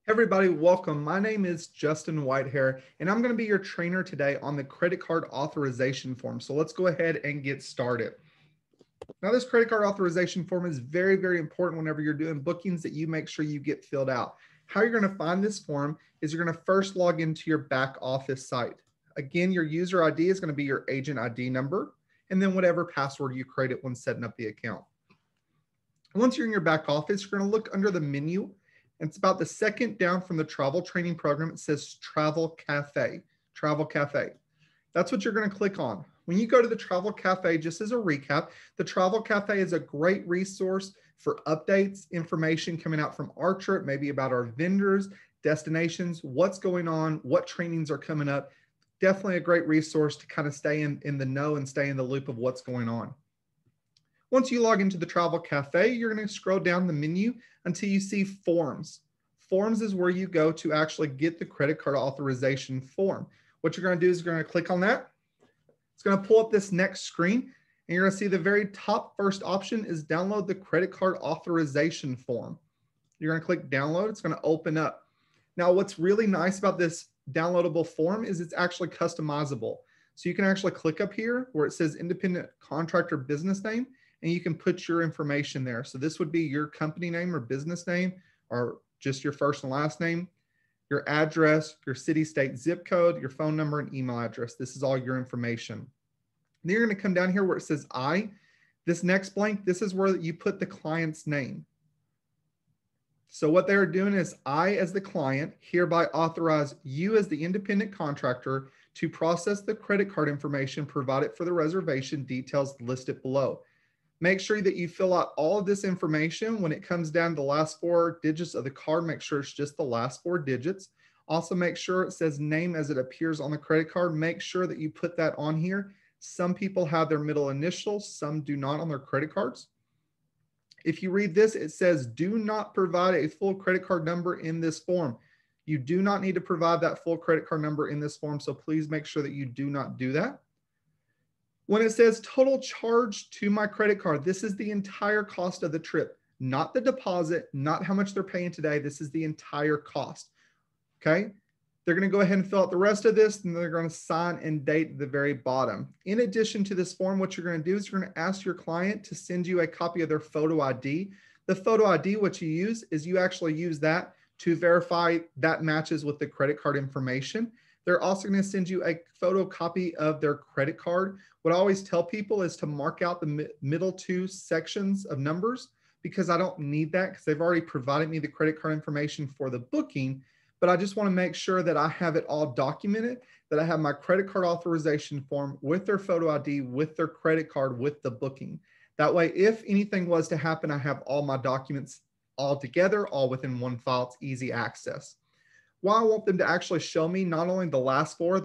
Everybody, welcome. My name is Justin Whitehair, and I'm going to be your trainer today on the credit card authorization form. So let's go ahead and get started. Now, this credit card authorization form is very, very important whenever you're doing bookings that you make sure you get filled out. How you're going to find this form is you're going to first log into your back office site. Again, your user ID is going to be your agent ID number, and then whatever password you created when setting up the account. Once you're in your back office, you're going to look under the menu. And it's about the second down from the travel training program. It says Travel Cafe. Travel Cafe. That's what you're going to click on. When you go to the Travel Cafe, just as a recap, the Travel Cafe is a great resource for updates, information coming out from Archer, maybe about our vendors, destinations, what's going on, what trainings are coming up. Definitely a great resource to kind of stay in the know and stay in the loop of what's going on. Once you log into the Travel Cafe, you're going to scroll down the menu until you see Forms. Forms is where you go to actually get the credit card authorization form. What you're going to do is you're going to click on that. It's going to pull up this next screen, and you're going to see the very top first option is download the credit card authorization form. You're going to click download. It's going to open up. Now, what's really nice about this downloadable form is it's actually customizable. So you can actually click up here where it says independent contractor business name, and you can put your information there. So this would be your company name or business name, or just your first and last name, your address, your city, state, zip code, your phone number, and email address. This is all your information. Then you're going to come down here where it says I. This next blank, this is where you put the client's name. So what they're doing is I, as the client, hereby authorize you as the independent contractor to process the credit card information provided for the reservation details listed below. Make sure that you fill out all of this information. When it comes down to the last four digits of the card, make sure it's just the last four digits. Also, make sure it says name as it appears on the credit card. Make sure that you put that on here. Some people have their middle initials, some do not on their credit cards. If you read this, it says do not provide a full credit card number in this form. You do not need to provide that full credit card number in this form, so please make sure that you do not do that. When it says total charge to my credit card, this is the entire cost of the trip, not the deposit, not how much they're paying today. This is the entire cost. Okay. They're going to go ahead and fill out the rest of this, and they're going to sign and date at the very bottom. In addition to this form, what you're going to do is you're going to ask your client to send you a copy of their photo ID. The photo ID, what you use is you actually use that to verify that matches with the credit card information. They're also going to send you a photocopy of their credit card. What I always tell people is to mark out the middle two sections of numbers, because I don't need that because they've already provided me the credit card information for the booking. But I just want to make sure that I have it all documented, that I have my credit card authorization form with their photo ID, with their credit card, with the booking. That way, if anything was to happen, I have all my documents all together, all within one file. It's easy access. Why I want them to actually show me not only the last four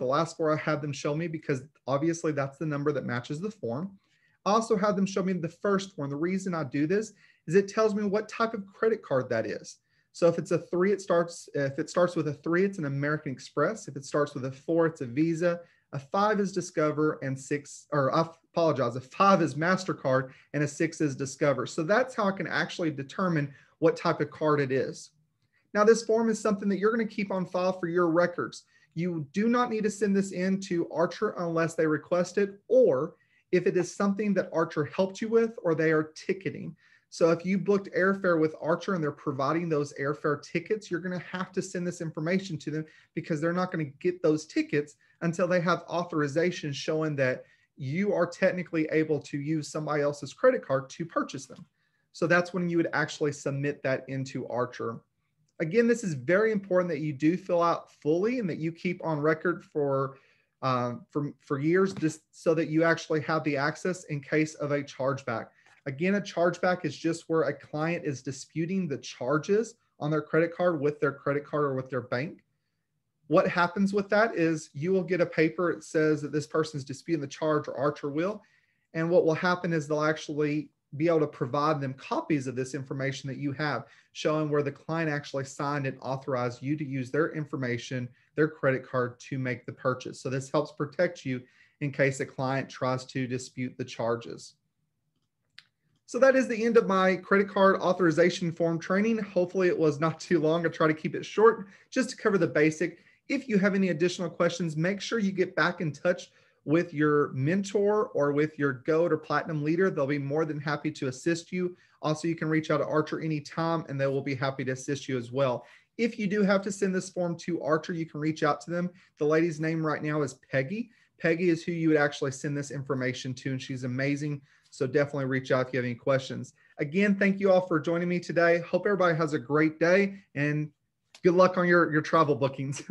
I have them show me because obviously that's the number that matches the form. I also have them show me the first one. The reason I do this is it tells me what type of credit card that is. So if it's a three, if it starts with a 3, it's an American Express. If it starts with a 4, it's a Visa. A 5 is Discover, and 6, or I apologize, a 5 is MasterCard, and a 6 is Discover. So that's how I can actually determine what type of card it is. Now, this form is something that you're going to keep on file for your records. You do not need to send this in to Archer unless they request it, or if it is something that Archer helped you with or they are ticketing. So if you booked airfare with Archer and they're providing those airfare tickets, you're going to have to send this information to them because they're not going to get those tickets until they have authorization showing that you are technically able to use somebody else's credit card to purchase them. So that's when you would actually submit that into Archer. Again, this is very important that you do fill out fully and that you keep on record for years, just so that you actually have the access in case of a chargeback. Again, a chargeback is just where a client is disputing the charges on their credit card with their credit card or with their bank. What happens with that is you will get a paper that says that this person is disputing the charge, or Archer will. And what will happen is they'll actually be able to provide them copies of this information that you have, showing where the client actually signed and authorized you to use their information, their credit card, to make the purchase. So this helps protect you in case a client tries to dispute the charges. So that is the end of my credit card authorization form training. Hopefully it was not too long. I try to keep it short just to cover the basic. If you have any additional questions, make sure you get back in touch with your mentor or with your gold or platinum leader. They'll be more than happy to assist you. Also, you can reach out to Archer anytime and they will be happy to assist you as well. If you do have to send this form to Archer, you can reach out to them. The lady's name right now is Peggy. Peggy is who you would actually send this information to, and she's amazing. So definitely reach out if you have any questions. Again, thank you all for joining me today. Hope everybody has a great day and good luck on your travel bookings.